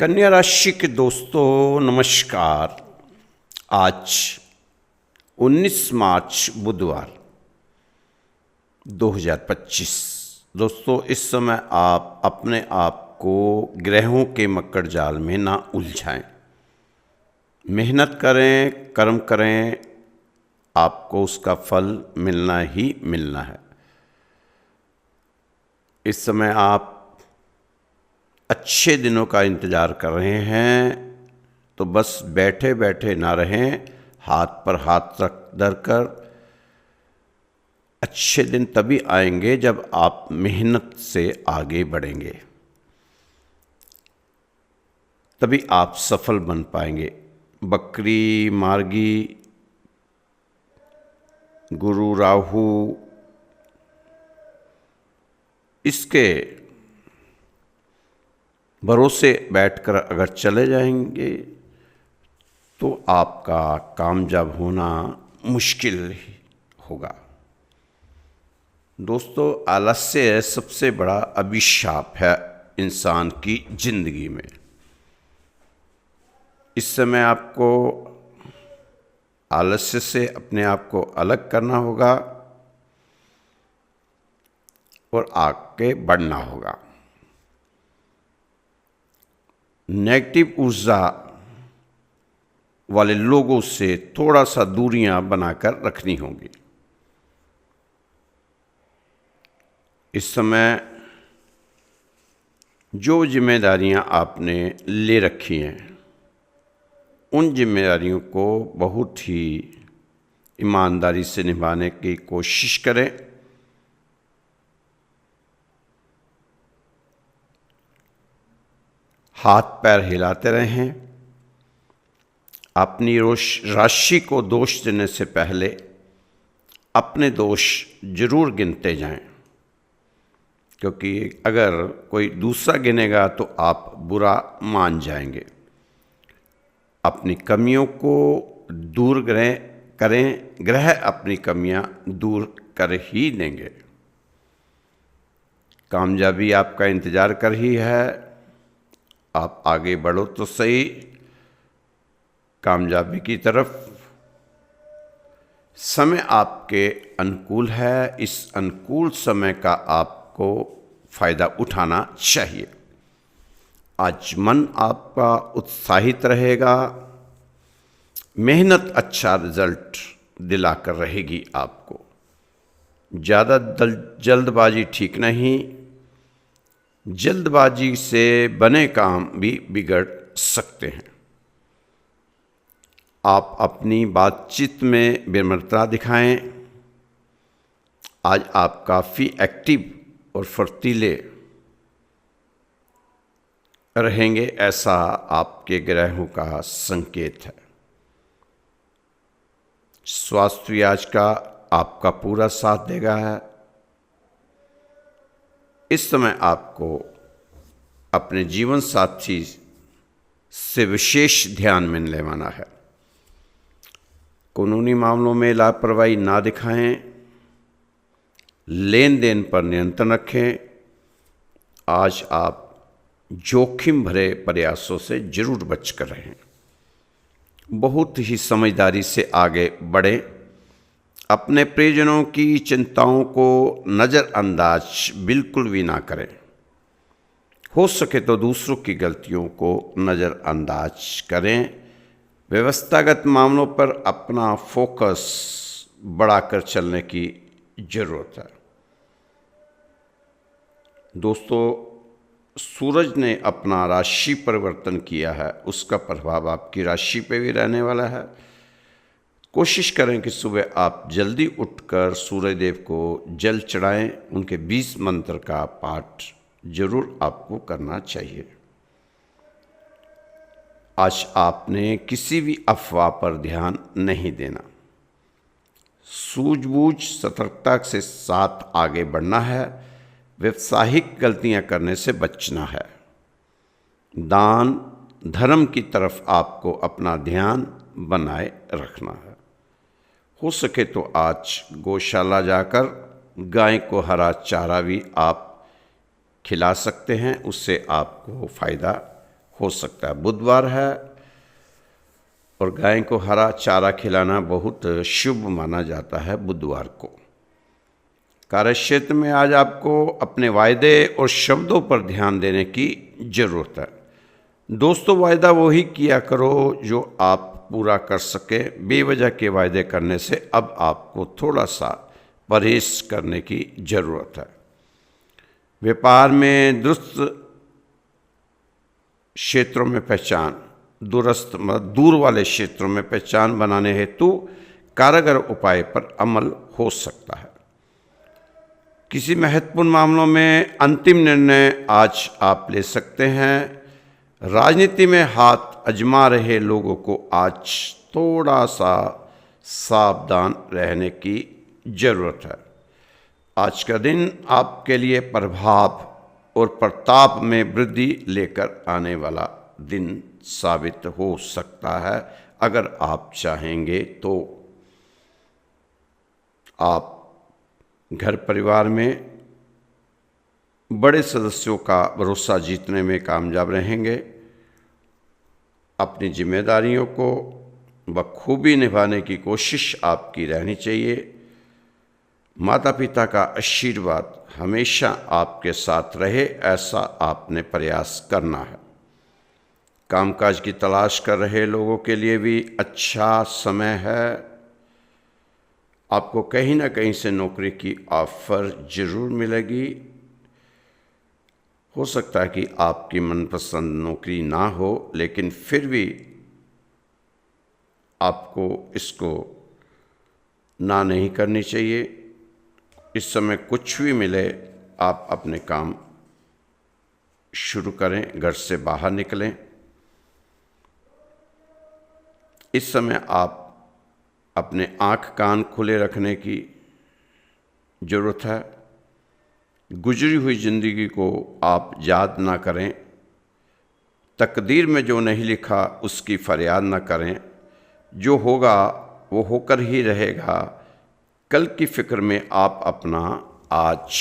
कन्या राशि के दोस्तों नमस्कार। आज 19 मार्च बुधवार 2025। दोस्तों इस समय आप अपने आप को ग्रहों के मकड़ जाल में ना उलझाएं। मेहनत करें, कर्म करें, आपको उसका फल मिलना ही मिलना है। इस समय आप अच्छे दिनों का इंतज़ार कर रहे हैं तो बस बैठे बैठे ना रहें, हाथ पर हाथ रख धर कर। अच्छे दिन तभी आएंगे जब आप मेहनत से आगे बढ़ेंगे, तभी आप सफल बन पाएंगे। बकरी, मार्गी, गुरु राहु, इसके भरोसे बैठकर अगर चले जाएंगे तो आपका कामयाब होना मुश्किल ही होगा। दोस्तों आलस्य सबसे बड़ा अभिशाप है इंसान की जिंदगी में। इस समय आपको आलस्य से अपने आप को अलग करना होगा और आगे बढ़ना होगा। नेगेटिव ऊर्जा वाले लोगों से थोड़ा सा दूरियां बनाकर रखनी होंगी। इस समय जो जिम्मेदारियां आपने ले रखी हैं उन जिम्मेदारियों को बहुत ही ईमानदारी से निभाने की कोशिश करें। हाथ पैर हिलाते रहें। अपनी राशि को दोष देने से पहले अपने दोष जरूर गिनते जाएं, क्योंकि अगर कोई दूसरा गिनेगा तो आप बुरा मान जाएंगे। अपनी कमियों को दूर करें, ग्रह अपनी कमियां दूर कर ही देंगे। कामयाबी आपका इंतजार कर ही है। आप आगे बढ़ो तो सही कामयाबी की तरफ। समय आपके अनुकूल है। इस अनुकूल समय का आपको फायदा उठाना चाहिए। आज मन आपका उत्साहित रहेगा। मेहनत अच्छा रिजल्ट दिलाकर रहेगी आपको। ज़्यादा जल्दबाजी ठीक नहीं। जल्दबाजी से बने काम भी बिगड़ सकते हैं। आप अपनी बातचीत में विनम्रता दिखाएं। आज आप काफ़ी एक्टिव और फुर्तीले रहेंगे, ऐसा आपके ग्रहों का संकेत है। स्वास्थ्य आज का आपका पूरा साथ देगा है। इस समय आपको अपने जीवन साथी से विशेष ध्यान में लेवाना है। कानूनी मामलों में लापरवाही ना दिखाएं। लेन देन पर नियंत्रण रखें। आज आप जोखिम भरे प्रयासों से जरूर बचकर रहें। बहुत ही समझदारी से आगे बढ़ें। अपने प्रियजनों की चिंताओं को नज़रअंदाज बिल्कुल भी ना करें। हो सके तो दूसरों की गलतियों को नज़रअंदाज करें। व्यवस्थागत मामलों पर अपना फोकस बढ़ाकर चलने की ज़रूरत है। दोस्तों सूरज ने अपना राशि परिवर्तन किया है, उसका प्रभाव आपकी राशि पे भी रहने वाला है। कोशिश करें कि सुबह आप जल्दी उठकर सूर्य देव को जल चढ़ाएं। उनके 20 मंत्र का पाठ जरूर आपको करना चाहिए। आज आपने किसी भी अफवाह पर ध्यान नहीं देना। सूझबूझ सतर्कता के साथ आगे बढ़ना है। व्यावसायिक गलतियां करने से बचना है। दान धर्म की तरफ आपको अपना ध्यान बनाए रखना है। हो सके तो आज गौशाला जाकर गाय को हरा चारा भी आप खिला सकते हैं, उससे आपको फ़ायदा हो सकता है। बुधवार है और गाय को हरा चारा खिलाना बहुत शुभ माना जाता है बुधवार को। कार्यक्षेत्र में आज आपको अपने वायदे और शब्दों पर ध्यान देने की जरूरत है। दोस्तों, वायदा वही किया करो जो आप पूरा कर सके। बेवजह के वायदे करने से अब आपको थोड़ा सा परहेज करने की जरूरत है। व्यापार में दुरुस्त क्षेत्रों में पहचान, दूरस्थ दूर वाले क्षेत्रों में पहचान बनाने हेतु कारगर उपाय पर अमल हो सकता है। किसी महत्वपूर्ण मामलों में अंतिम निर्णय आज आप ले सकते हैं। राजनीति में हाथ आजमा रहे लोगों को आज थोड़ा सा सावधान रहने की जरूरत है। आज का दिन आपके लिए प्रभाव और प्रताप में वृद्धि लेकर आने वाला दिन साबित हो सकता है। अगर आप चाहेंगे तो आप घर परिवार में बड़े सदस्यों का भरोसा जीतने में कामयाब रहेंगे। अपनी जिम्मेदारियों को बखूबी निभाने की कोशिश आपकी रहनी चाहिए। माता पिता का आशीर्वाद हमेशा आपके साथ रहे, ऐसा आपने प्रयास करना है। कामकाज की तलाश कर रहे लोगों के लिए भी अच्छा समय है। आपको कहीं ना कहीं से नौकरी की ऑफर जरूर मिलेगी। हो सकता है कि आपकी मनपसंद नौकरी ना हो, लेकिन फिर भी आपको इसको ना नहीं करनी चाहिए। इस समय कुछ भी मिले आप अपने काम शुरू करें, घर से बाहर निकलें। इस समय आप अपने आँख कान खुले रखने की ज़रूरत है। गुजरी हुई ज़िंदगी को आप याद ना करें। तकदीर में जो नहीं लिखा उसकी फरियाद ना करें। जो होगा वो होकर ही रहेगा। कल की फिक्र में आप अपना आज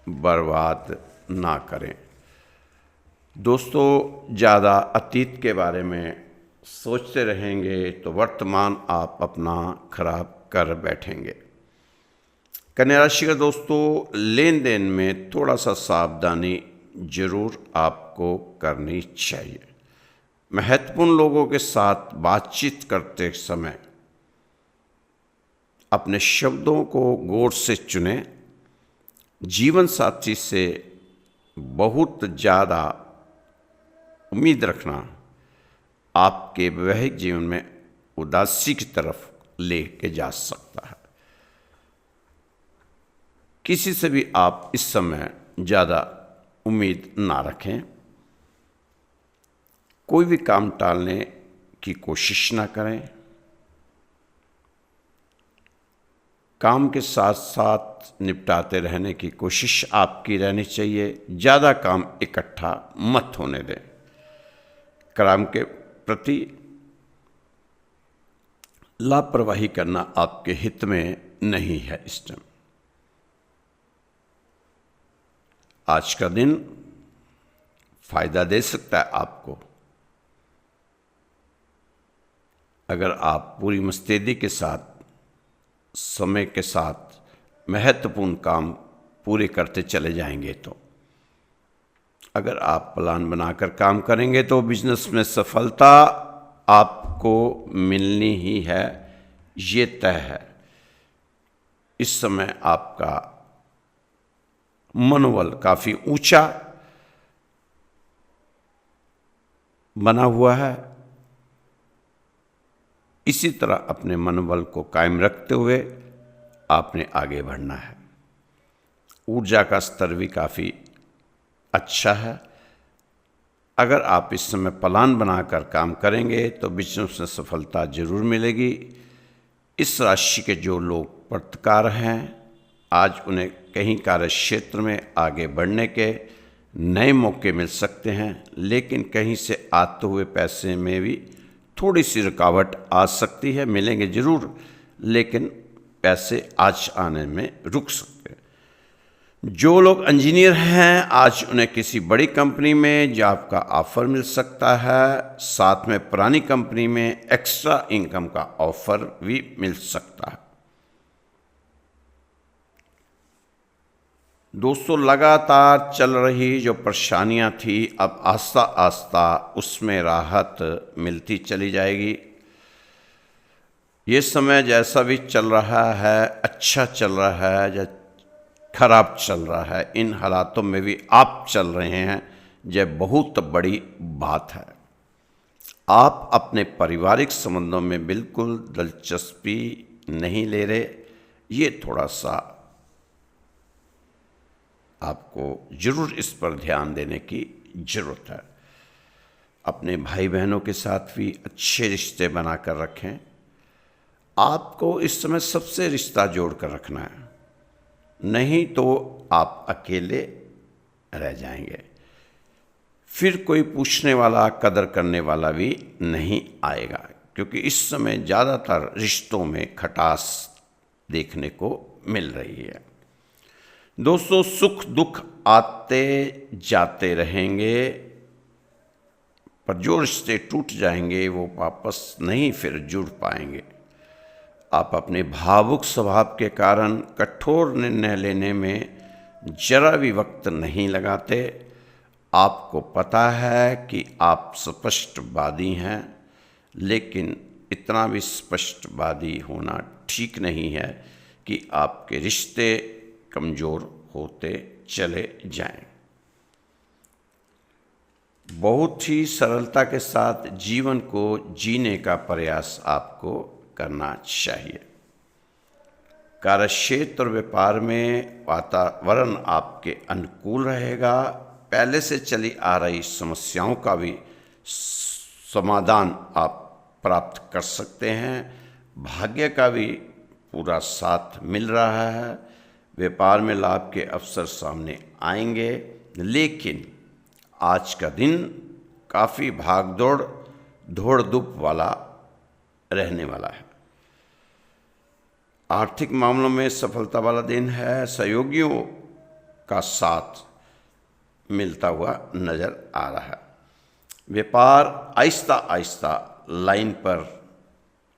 बर्बाद ना करें। दोस्तों, ज़्यादा अतीत के बारे में सोचते रहेंगे तो वर्तमान आप अपना खराब कर बैठेंगे। कन्या राशि का दोस्तों, लेन देन में थोड़ा सा सावधानी जरूर आपको करनी चाहिए। महत्वपूर्ण लोगों के साथ बातचीत करते समय अपने शब्दों को गौर से चुनें। जीवन साथी से बहुत ज़्यादा उम्मीद रखना आपके वैवाहिक जीवन में उदासी की तरफ ले के जा सकता है। किसी से भी आप इस समय ज़्यादा उम्मीद ना रखें। कोई भी काम टालने की कोशिश ना करें। काम के साथ साथ निपटाते रहने की कोशिश आपकी रहनी चाहिए। ज़्यादा काम इकट्ठा मत होने दें। काम के प्रति लापरवाही करना आपके हित में नहीं है। इस टाइम आज का दिन फायदा दे सकता है आपको। अगर आप पूरी मुस्तैदी के साथ समय के साथ महत्वपूर्ण काम पूरे करते चले जाएंगे तो अगर आप प्लान बनाकर काम करेंगे तो बिजनेस में सफलता आपको मिलनी ही है, ये तय है। इस समय आपका मनोबल काफ़ी ऊंचा बना हुआ है। इसी तरह अपने मनोबल को कायम रखते हुए आपने आगे बढ़ना है। ऊर्जा का स्तर भी काफ़ी अच्छा है। अगर आप इस समय प्लान बनाकर काम करेंगे तो बिजनेस में सफलता जरूर मिलेगी। इस राशि के जो लोग पत्रकार हैं, आज उन्हें कहीं कार्य क्षेत्र में आगे बढ़ने के नए मौके मिल सकते हैं, लेकिन कहीं से आते हुए पैसे में भी थोड़ी सी रुकावट आ सकती है। मिलेंगे जरूर, लेकिन पैसे आज आने में रुक सकते हैं। जो लोग इंजीनियर हैं आज उन्हें किसी बड़ी कंपनी में जॉब का ऑफर मिल सकता है, साथ में पुरानी कंपनी में एक्स्ट्रा इनकम का ऑफर भी मिल सकता है। दोस्तों, लगातार चल रही जो परेशानियां थी अब आस्ता आस्ता उसमें राहत मिलती चली जाएगी। ये समय जैसा भी चल रहा है, अच्छा चल रहा है या खराब चल रहा है, इन हालातों में भी आप चल रहे हैं, यह बहुत बड़ी बात है। आप अपने पारिवारिक संबंधों में बिल्कुल दिलचस्पी नहीं ले रहे, ये थोड़ा सा आपको जरूर इस पर ध्यान देने की जरूरत है। अपने भाई बहनों के साथ भी अच्छे रिश्ते बनाकर रखें। आपको इस समय सबसे रिश्ता जोड़ कर रखना है, नहीं तो आप अकेले रह जाएंगे। फिर कोई पूछने वाला, कदर करने वाला भी नहीं आएगा, क्योंकि इस समय ज़्यादातर रिश्तों में खटास देखने को मिल रही है। दोस्तों, सुख दुख आते जाते रहेंगे, पर जो रिश्ते टूट जाएंगे वो वापस नहीं फिर जुड़ पाएंगे। आप अपने भावुक स्वभाव के कारण कठोर निर्णय लेने में जरा भी वक्त नहीं लगाते। आपको पता है कि आप स्पष्टवादी हैं, लेकिन इतना भी स्पष्टवादी होना ठीक नहीं है कि आपके रिश्ते कमज़ोर होते चले जाएं। बहुत ही सरलता के साथ जीवन को जीने का प्रयास आपको करना चाहिए। कार्यक्षेत्र और व्यापार में वातावरण आपके अनुकूल रहेगा। पहले से चली आ रही समस्याओं का भी समाधान आप प्राप्त कर सकते हैं। भाग्य का भी पूरा साथ मिल रहा है। व्यापार में लाभ के अवसर सामने आएंगे, लेकिन आज का दिन काफ़ी भागदौड़ दौड़ धूप वाला रहने वाला है। आर्थिक मामलों में सफलता वाला दिन है। सहयोगियों का साथ मिलता हुआ नज़र आ रहा है। व्यापार आहिस्ता आहिस्ता लाइन पर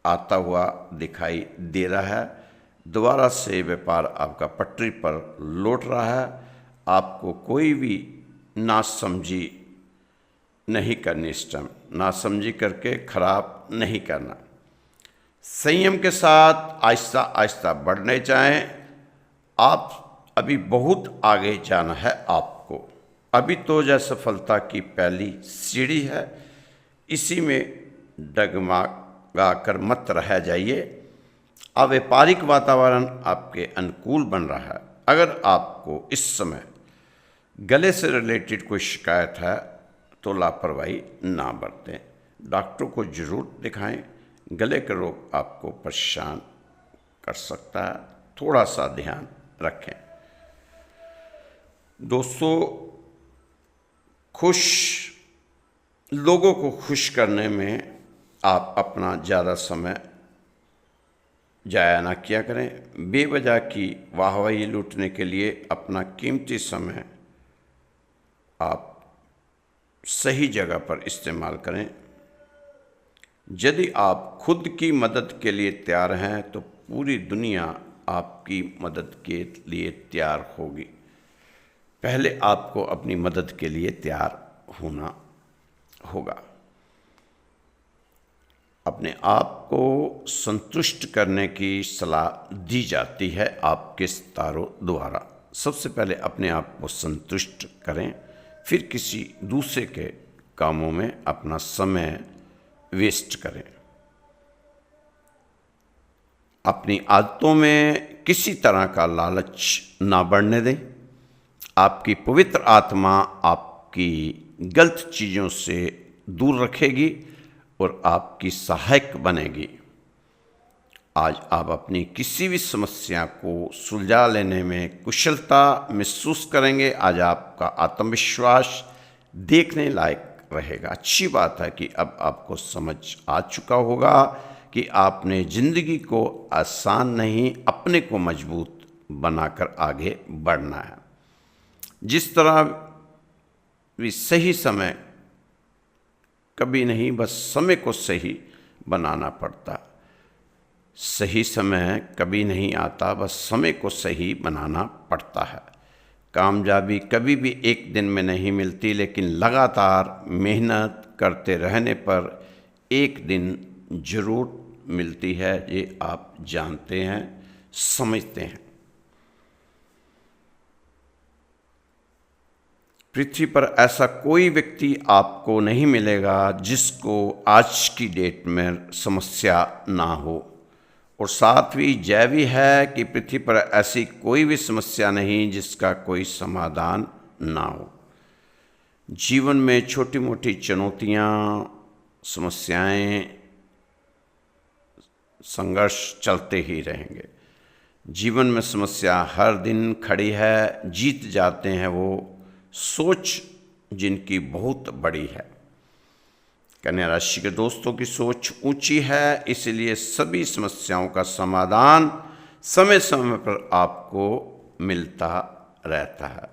आता हुआ दिखाई दे रहा है। दोबारा से व्यापार आपका पटरी पर लौट रहा है। आपको कोई भी नासमझी नहीं करनी इस टाइम। नासमझी करके खराब नहीं करना। संयम के साथ आहिस्ता आहिस्ता बढ़ने जाएं। आप अभी बहुत आगे जाना है आपको। अभी तो यह सफलता की पहली सीढ़ी है, इसी में डगमगा कर मत रह जाइए। अब व्यापारिक वातावरण आपके अनुकूल बन रहा है। अगर आपको इस समय गले से रिलेटेड कोई शिकायत है तो लापरवाही ना बरतें, डॉक्टर को जरूर दिखाएं। गले का रोग आपको परेशान कर सकता है, थोड़ा सा ध्यान रखें। दोस्तों, लोगों को खुश करने में आप अपना ज़्यादा समय जाया ना किया करें। बेवजह की वाहवाही लूटने के लिए अपना कीमती समय आप सही जगह पर इस्तेमाल करें। यदि आप खुद की मदद के लिए तैयार हैं तो पूरी दुनिया आपकी मदद के लिए तैयार होगी। पहले आपको अपनी मदद के लिए तैयार होना होगा। अपने आप को संतुष्ट करने की सलाह दी जाती है आपके सितारों द्वारा। सबसे पहले अपने आप को संतुष्ट करें, फिर किसी दूसरे के कामों में अपना समय वेस्ट करें। अपनी आदतों में किसी तरह का लालच ना बढ़ने दें। आपकी पवित्र आत्मा आपकी गलत चीज़ों से दूर रखेगी और आपकी सहायक बनेगी। आज आप अपनी किसी भी समस्या को सुलझा लेने में कुशलता महसूस करेंगे। आज आपका आत्मविश्वास देखने लायक रहेगा। अच्छी बात है कि अब आपको समझ आ चुका होगा कि आपने ज़िंदगी को आसान नहीं, अपने को मजबूत बनाकर आगे बढ़ना है। जिस तरह भी सही समय कभी नहीं, बस समय को सही बनाना पड़ता। सही समय कभी नहीं आता, बस समय को सही बनाना पड़ता है। कामयाबी कभी भी एक दिन में नहीं मिलती, लेकिन लगातार मेहनत करते रहने पर एक दिन जरूर मिलती है। ये आप जानते हैं, समझते हैं। पृथ्वी पर ऐसा कोई व्यक्ति आपको नहीं मिलेगा जिसको आज की डेट में समस्या ना हो। और साथ ही जय भी है कि पृथ्वी पर ऐसी कोई भी समस्या नहीं जिसका कोई समाधान ना हो। जीवन में छोटी मोटी चुनौतियाँ, समस्याएं, संघर्ष चलते ही रहेंगे। जीवन में समस्या हर दिन खड़ी है, जीत जाते हैं वो सोच जिनकी बहुत बड़ी है। कन्या राशि के दोस्तों की सोच ऊंची है, इसलिए सभी समस्याओं का समाधान समय समय पर आपको मिलता रहता है।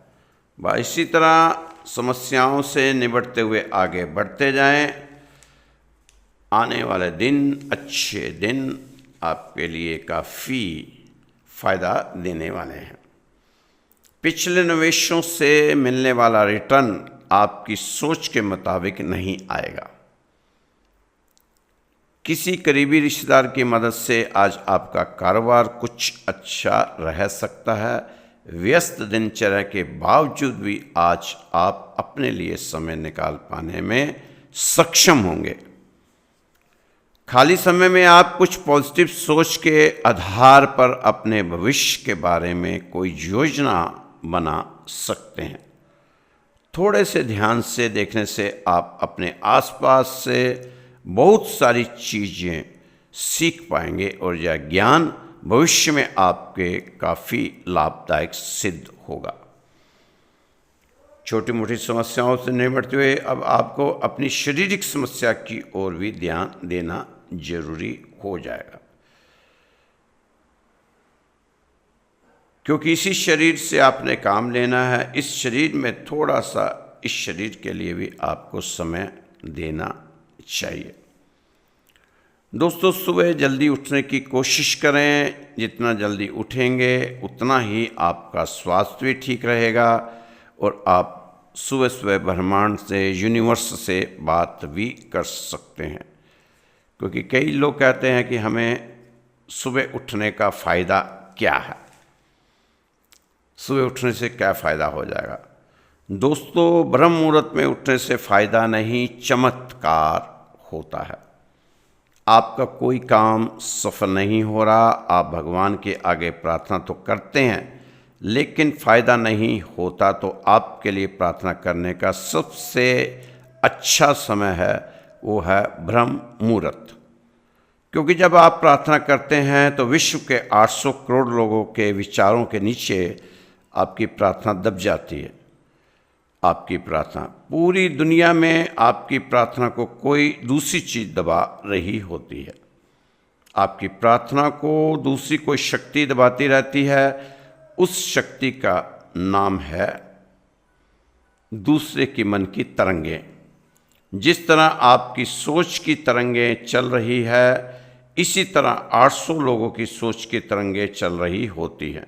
वह इसी तरह समस्याओं से निपटते हुए आगे बढ़ते जाएं। आने वाले दिन, अच्छे दिन आपके लिए काफ़ी फ़ायदा देने वाले हैं। पिछले निवेशों से मिलने वाला रिटर्न आपकी सोच के मुताबिक नहीं आएगा। किसी करीबी रिश्तेदार की मदद से आज आपका कारोबार कुछ अच्छा रह सकता है। व्यस्त दिनचर्या के बावजूद भी आज आप अपने लिए समय निकाल पाने में सक्षम होंगे। खाली समय में आप कुछ पॉजिटिव सोच के आधार पर अपने भविष्य के बारे में कोई योजना बना सकते हैं। थोड़े से ध्यान से देखने से आप अपने आसपास से बहुत सारी चीज़ें सीख पाएंगे और यह ज्ञान भविष्य में आपके काफ़ी लाभदायक सिद्ध होगा। छोटी मोटी समस्याओं से निपटते हुए अब आपको अपनी शारीरिक समस्या की ओर भी ध्यान देना जरूरी हो जाएगा, क्योंकि इसी शरीर से आपने काम लेना है। इस शरीर में थोड़ा सा, इस शरीर के लिए भी आपको समय देना चाहिए। दोस्तों, सुबह जल्दी उठने की कोशिश करें। जितना जल्दी उठेंगे उतना ही आपका स्वास्थ्य भी ठीक रहेगा और आप सुबह सुबह ब्रह्मांड से, यूनिवर्स से बात भी कर सकते हैं। क्योंकि कई लोग कहते हैं कि हमें सुबह उठने का फ़ायदा क्या है, सुबह उठने से क्या फ़ायदा हो जाएगा। दोस्तों, ब्रह्म मुहूर्त में उठने से फ़ायदा नहीं, चमत्कार होता है। आपका कोई काम सफल नहीं हो रहा, आप भगवान के आगे प्रार्थना तो करते हैं, लेकिन फ़ायदा नहीं होता, तो आपके लिए प्रार्थना करने का सबसे अच्छा समय है, वो है ब्रह्म मुहूर्त। क्योंकि जब आप प्रार्थना करते हैं तो विश्व के 800 करोड़ लोगों के विचारों के नीचे आपकी प्रार्थना दब जाती है। आपकी प्रार्थना पूरी दुनिया में, आपकी प्रार्थना को कोई दूसरी चीज़ दबा रही होती है। आपकी प्रार्थना को दूसरी कोई शक्ति दबाती रहती है। उस शक्ति का नाम है दूसरे की मन की तरंगें। जिस तरह आपकी सोच की तरंगें चल रही है, इसी तरह 800 लोगों की सोच की तरंगें चल रही होती हैं।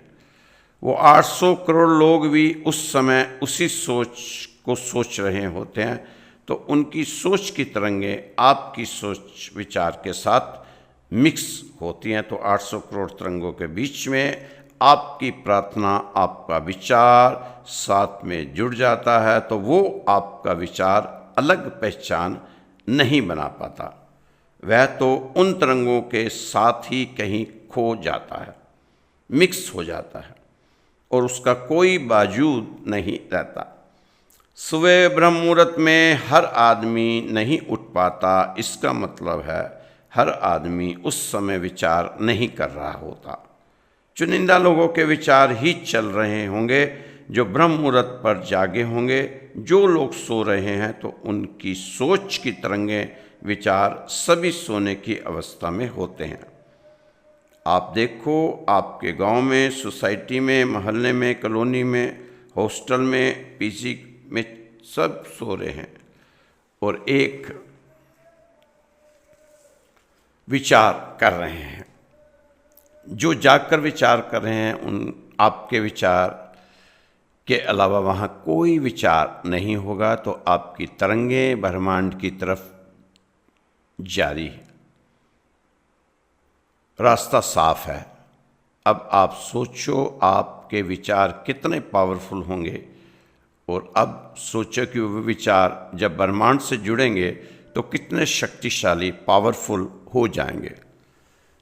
वो 800 करोड़ लोग भी उस समय उसी सोच को सोच रहे होते हैं, तो उनकी सोच की तरंगें आपकी सोच विचार के साथ मिक्स होती हैं। तो 800 करोड़ तरंगों के बीच में आपकी प्रार्थना, आपका विचार साथ में जुड़ जाता है, तो वो आपका विचार अलग पहचान नहीं बना पाता। वह तो उन तरंगों के साथ ही कहीं खो जाता है, मिक्स हो जाता है और उसका कोई बाजूद नहीं रहता। सुबह ब्रह्म मुहूर्त में हर आदमी नहीं उठ पाता, इसका मतलब है हर आदमी उस समय विचार नहीं कर रहा होता। चुनिंदा लोगों के विचार ही चल रहे होंगे जो ब्रह्म मुहूर्त पर जागे होंगे। जो लोग सो रहे हैं तो उनकी सोच की तरंगें, विचार सभी सोने की अवस्था में होते हैं। आप देखो, आपके गांव में, सोसाइटी में, मोहल्ले में, कॉलोनी में हॉस्टल में, पीजी में सब सो रहे हैं और एक विचार कर रहे हैं। जो जागकर विचार कर रहे हैं उन आपके विचार के अलावा वहाँ कोई विचार नहीं होगा, तो आपकी तरंगें ब्रह्मांड की तरफ जारी है। रास्ता साफ है। अब आप सोचो आपके विचार कितने पावरफुल होंगे, और अब सोचो कि वो विचार जब ब्रह्मांड से जुड़ेंगे तो कितने शक्तिशाली, पावरफुल हो जाएंगे।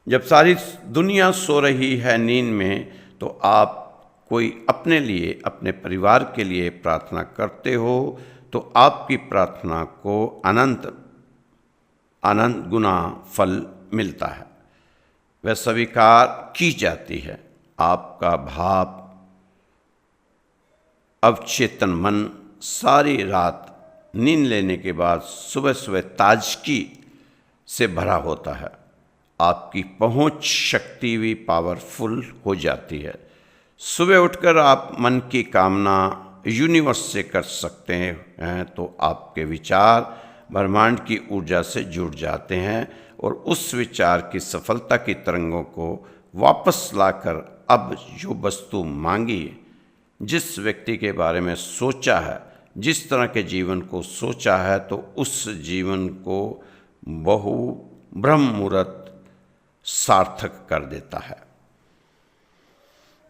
जब सारी दुनिया सो रही है नींद में, तो आप कोई अपने लिए, अपने परिवार के लिए प्रार्थना करते हो, तो आपकी प्रार्थना को अनंत गुना फल मिलता है, वह स्वीकार की जाती है। आपका भाव, अवचेतन मन सारी रात नींद लेने के बाद सुबह सुबह ताजगी से भरा होता है। आपकी पहुंच शक्ति भी पावरफुल हो जाती है। सुबह उठकर आप मन की कामना यूनिवर्स से कर सकते हैं, तो आपके विचार ब्रह्मांड की ऊर्जा से जुड़ जाते हैं और उस विचार की सफलता की तरंगों को वापस लाकर अब जो वस्तु मांगी, जिस व्यक्ति के बारे में सोचा है, जिस तरह के जीवन को सोचा है, तो उस जीवन को ब्रह्म मुहूर्त सार्थक कर देता है।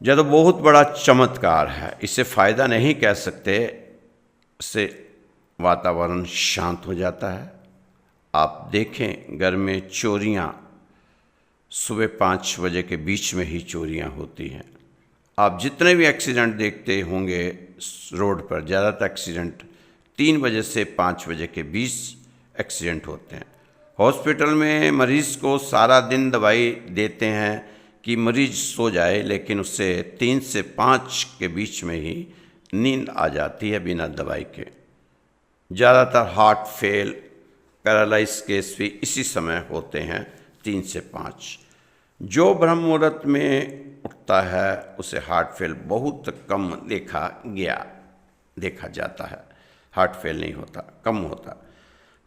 यह तो बहुत बड़ा चमत्कार है, इसे फ़ायदा नहीं कह सकते। इससे वातावरण शांत हो जाता है। आप देखें घर में चोरियां सुबह 5 बजे के बीच में ही चोरियां होती हैं। आप जितने भी एक्सीडेंट देखते होंगे रोड पर, ज़्यादातर एक्सीडेंट 3 बजे से 5 बजे के बीच एक्सीडेंट होते हैं। हॉस्पिटल में मरीज़ को सारा दिन दवाई देते हैं कि मरीज सो जाए, लेकिन उससे 3 से 5 के बीच में ही नींद आ जाती है बिना दवाई के। ज़्यादातर हार्ट फेल, पैरालाइज केस भी इसी समय होते हैं 3 से 5। जो ब्रह्म मुहूर्त में उठता है उसे हार्ट फेल बहुत कम देखा जाता है। हार्ट फेल नहीं होता, कम होता।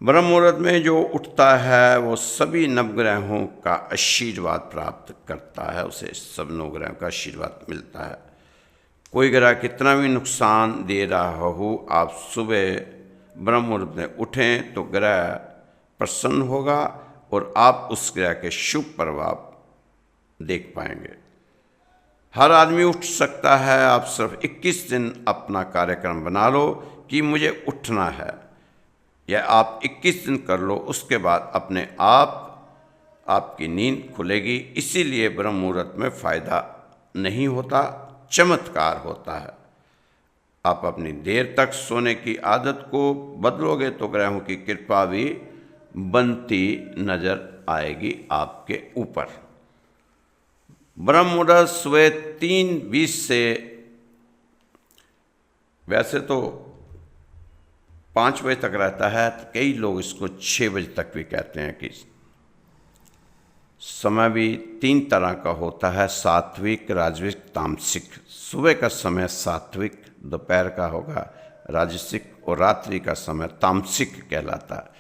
ब्रह्म मुहूर्त में जो उठता है वो सभी नवग्रहों का आशीर्वाद प्राप्त करता है, उसे सब नवग्रहों का आशीर्वाद मिलता है। कोई ग्रह कितना भी नुकसान दे रहा हो, आप सुबह ब्रह्म मुहूर्त में उठें तो ग्रह प्रसन्न होगा और आप उस ग्रह के शुभ प्रभाव देख पाएंगे। हर आदमी उठ सकता है। आप सिर्फ 21 दिन अपना कार्यक्रम बना लो कि मुझे उठना है, या आप 21 दिन कर लो, उसके बाद अपने आप आपकी नींद खुलेगी। इसीलिए ब्रह्म मुहूर्त में फ़ायदा नहीं होता, चमत्कार होता है। आप अपनी देर तक सोने की आदत को बदलोगे तो ग्रहों की कृपा भी बनती नजर आएगी आपके ऊपर। ब्रह्म मुहूर्त सुबह 3:20 से, वैसे तो 5 बजे तक रहता है, तो कई लोग इसको 6 बजे तक भी कहते हैं। कि समय भी 3 तरह का होता है, सात्विक, राजसिक, तामसिक। सुबह का समय सात्विक, दोपहर का होगा राजसिक, और रात्रि का समय तामसिक कहलाता है।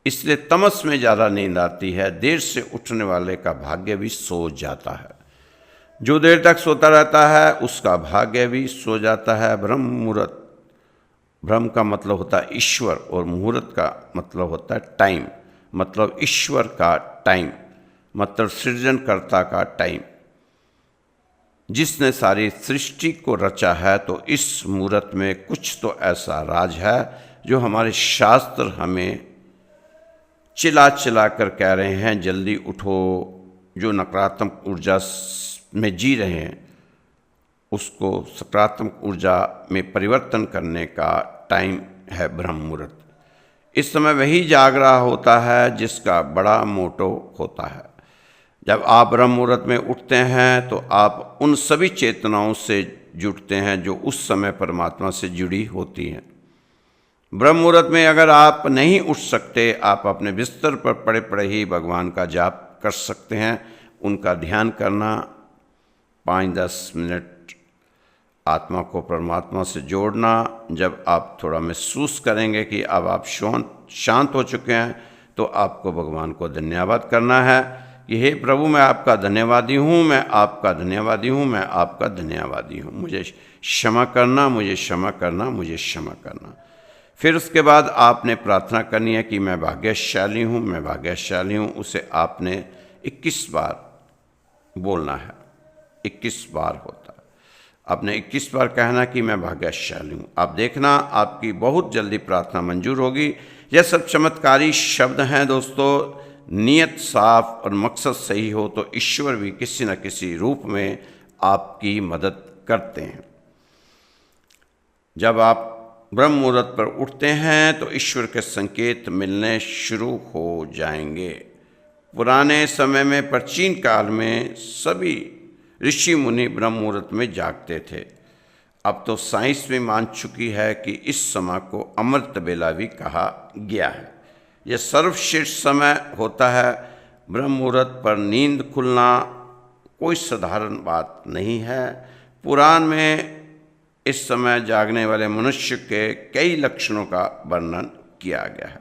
इसलिए तमस में ज़्यादा नींद आती है। देर से उठने वाले का भाग्य भी सो जाता है। जो देर तक सोता रहता है उसका भाग्य भी सो जाता है। ब्रह्म मुहूर्त, ब्रह्म का मतलब होता है ईश्वर, और मुहूर्त का मतलब होता है टाइम, मतलब ईश्वर का टाइम, मतलब सृजनकर्ता का टाइम, जिसने सारी सृष्टि को रचा है। तो इस मुहूर्त में कुछ तो ऐसा राज है जो हमारे शास्त्र हमें चिल्ला चिल्ला कर कह रहे हैं, जल्दी उठो। जो नकारात्मक ऊर्जा में जी रहे हैं उसको सकारात्मक ऊर्जा में परिवर्तन करने का टाइम है ब्रह्म मुहूर्त। इस समय वही जाग रहा होता है जिसका बड़ा मोटो होता है। जब आप ब्रह्म मुहूर्त में उठते हैं तो आप उन सभी चेतनाओं से जुड़ते हैं जो उस समय परमात्मा से जुड़ी होती हैं। ब्रह्म मुहूर्त में अगर आप नहीं उठ सकते, आप अपने बिस्तर पर पड़े पड़े ही भगवान का जाप कर सकते हैं। उनका ध्यान करना 5-10 मिनट आत्मा को परमात्मा से जोड़ना, जब आप थोड़ा महसूस करेंगे कि अब आप शांत हो चुके हैं, तो आपको भगवान को धन्यवाद करना है कि हे प्रभु, मैं आपका धन्यवादी हूँ, मैं आपका धन्यवादी हूँ, मैं आपका धन्यवादी हूँ, मुझे क्षमा करना, मुझे क्षमा करना, मुझे क्षमा करना। फिर उसके बाद आपने प्रार्थना करनी है कि मैं भाग्यशाली हूँ, मैं भाग्यशाली हूँ। उसे आपने 21 बार बोलना है। 21 बार होता है, आपने 21 बार कहना कि मैं भाग्यशाली हूँ। आप देखना आपकी बहुत जल्दी प्रार्थना मंजूर होगी। यह सब चमत्कारी शब्द हैं दोस्तों। नियत साफ और मकसद सही हो तो ईश्वर भी किसी न किसी रूप में आपकी मदद करते हैं। जब आप ब्रह्म मुहूर्त पर उठते हैं तो ईश्वर के संकेत मिलने शुरू हो जाएंगे। पुराने समय में, प्राचीन काल में सभी ऋषि मुनि ब्रह्म मुहूर्त में जागते थे। अब तो साइंस भी मान चुकी है कि इस समय को अमृत बेला भी कहा गया है। यह सर्वश्रेष्ठ समय होता है। ब्रह्म मुहूर्त पर नींद खुलना कोई साधारण बात नहीं है। पुराण में इस समय जागने वाले मनुष्य के कई लक्षणों का वर्णन किया गया है।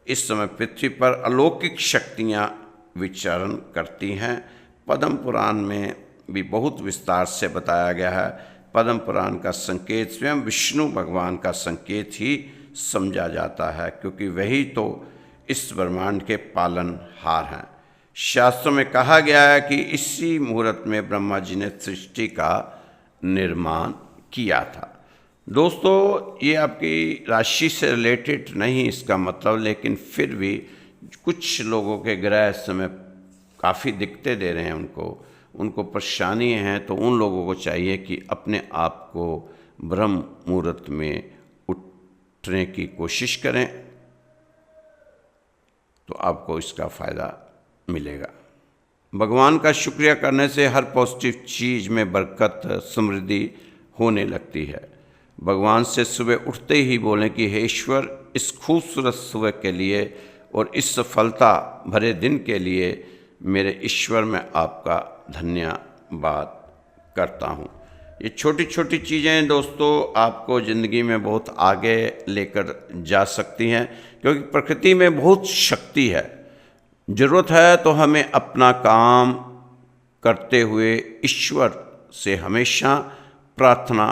इस समय पृथ्वी पर अलौकिक शक्तियाँ विचरण करती हैं। पद्म पुराण में भी बहुत विस्तार से बताया गया है। पद्म पुराण का संकेत स्वयं विष्णु भगवान का संकेत ही समझा जाता है, क्योंकि वही तो इस ब्रह्मांड के पालनहार हैं। शास्त्रों में कहा गया है कि इसी मुहूर्त में ब्रह्मा जी ने सृष्टि का निर्माण किया था। दोस्तों, ये आपकी राशि से रिलेटेड नहीं इसका मतलब, लेकिन फिर भी कुछ लोगों के ग्रह इस समय काफ़ी दिक्कतें दे रहे हैं, उनको परेशानी है। तो उन लोगों को चाहिए कि अपने आप को ब्रह्म मुहूर्त में उठने की कोशिश करें, तो आपको इसका फ़ायदा मिलेगा। भगवान का शुक्रिया करने से हर पॉजिटिव चीज़ में बरकत, समृद्धि होने लगती है। भगवान से सुबह उठते ही बोलें कि हे ईश्वर, इस खूबसूरत सुबह के लिए और इस सफलता भरे दिन के लिए मेरे ईश्वर, मैं आपका धन्यवाद करता हूँ। ये छोटी छोटी चीज़ें दोस्तों आपको ज़िंदगी में बहुत आगे लेकर जा सकती हैं, क्योंकि प्रकृति में बहुत शक्ति है। ज़रूरत है तो हमें अपना काम करते हुए ईश्वर से हमेशा प्रार्थना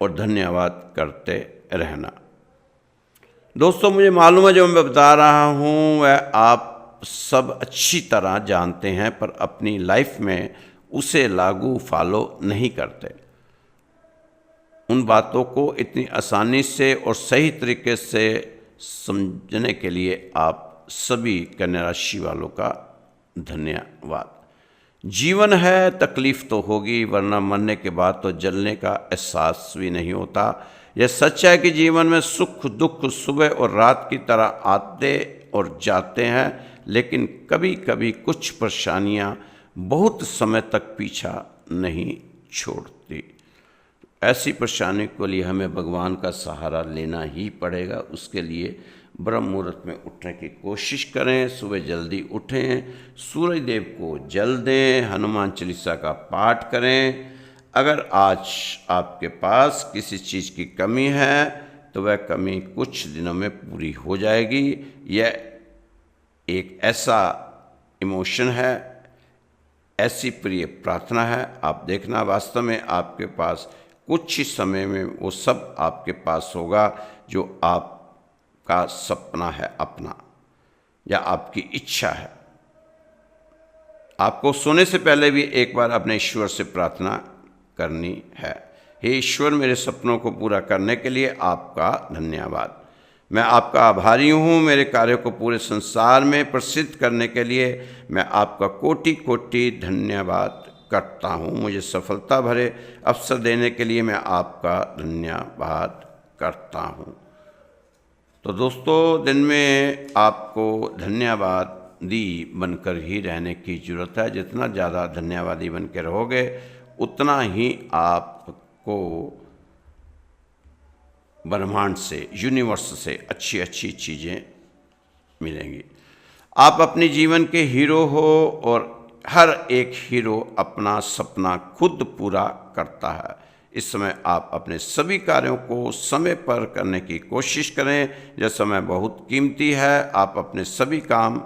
और धन्यवाद करते रहना। दोस्तों, मुझे मालूम है जो मैं बता रहा हूँ वह आप सब अच्छी तरह जानते हैं, पर अपनी लाइफ में उसे लागू फॉलो नहीं करते। उन बातों को इतनी आसानी से और सही तरीके से समझने के लिए आप सभी कन्या राशि वालों का धन्यवाद। जीवन है, तकलीफ तो होगी, वरना मरने के बाद तो जलने का एहसास भी नहीं होता। यह सच है कि जीवन में सुख दुख सुबह और रात की तरह आते और जाते हैं, लेकिन कभी कभी कुछ परेशानियां बहुत समय तक पीछा नहीं छोड़ती। ऐसी परेशानी के लिए हमें भगवान का सहारा लेना ही पड़ेगा। उसके लिए ब्रह्म मुहूर्त में उठने की कोशिश करें, सुबह जल्दी उठें, सूर्य देव को जल दें, हनुमान चालीसा का पाठ करें। अगर आज आपके पास किसी चीज़ की कमी है तो वह कमी कुछ दिनों में पूरी हो जाएगी। यह एक ऐसा इमोशन है, ऐसी प्रिय प्रार्थना है। आप देखना वास्तव में आपके पास कुछ ही समय में वो सब आपके पास होगा जो आपका सपना है अपना, या आपकी इच्छा है। आपको सोने से पहले भी एक बार अपने ईश्वर से प्रार्थना करनी है। हे ईश्वर, मेरे सपनों को पूरा करने के लिए आपका धन्यवाद। मैं आपका आभारी हूँ। मेरे कार्यों को पूरे संसार में प्रसिद्ध करने के लिए मैं आपका कोटि कोटि धन्यवाद करता हूँ। मुझे सफलता भरे अवसर देने के लिए मैं आपका धन्यवाद करता हूँ। तो दोस्तों, दिन में आपको धन्यवादी बनकर ही रहने की ज़रूरत है। जितना ज़्यादा धन्यवादी बन के रहोगे उतना ही आपको ब्रह्मांड से, यूनिवर्स से अच्छी अच्छी चीज़ें मिलेंगी। आप अपने जीवन के हीरो हो और हर एक हीरो अपना सपना खुद पूरा करता है। इस समय आप अपने सभी कार्यों को समय पर करने की कोशिश करें। यह समय बहुत कीमती है, आप अपने सभी काम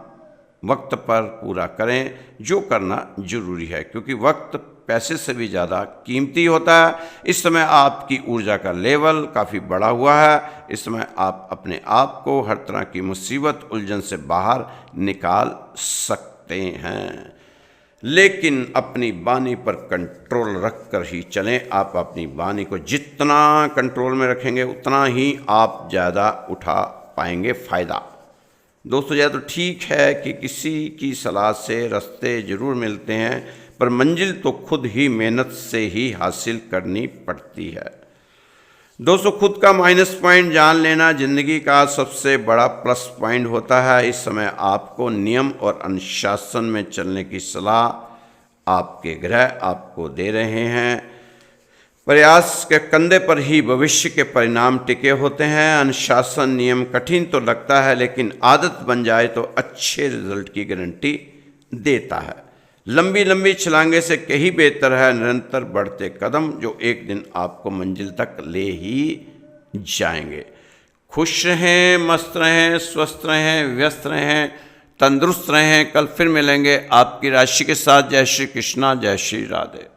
वक्त पर पूरा करें जो करना जरूरी है, क्योंकि वक्त पैसे से भी ज़्यादा कीमती होता है। इस समय आपकी ऊर्जा का लेवल काफ़ी बढ़ा हुआ है। इस समय आप अपने आप को हर तरह की मुसीबत उलझन से बाहर निकाल सकते हैं, लेकिन अपनी वाणी पर कंट्रोल रख कर ही चलें। आप अपनी वाणी को जितना कंट्रोल में रखेंगे उतना ही आप ज़्यादा उठा पाएंगे फ़ायदा। दोस्तों, यह तो ठीक है कि किसी की सलाह से रास्ते ज़रूर मिलते हैं, पर मंजिल तो खुद ही मेहनत से ही हासिल करनी पड़ती है। दोस्तों, खुद का माइनस पॉइंट जान लेना जिंदगी का सबसे बड़ा प्लस पॉइंट होता है। इस समय आपको नियम और अनुशासन में चलने की सलाह आपके ग्रह आपको दे रहे हैं। प्रयास के कंधे पर ही भविष्य के परिणाम टिके होते हैं। अनुशासन नियम कठिन तो लगता है, लेकिन आदत बन जाए तो अच्छे रिजल्ट की गारंटी देता है। लंबी लंबी छलांगे से कहीं बेहतर है निरंतर बढ़ते कदम, जो एक दिन आपको मंजिल तक ले ही जाएंगे। खुश रहें, मस्त रहें, स्वस्थ रहें, व्यस्त रहें, तंदुरुस्त रहें। कल फिर मिलेंगे आपकी राशि के साथ। जय श्री कृष्णा, जय श्री राधे।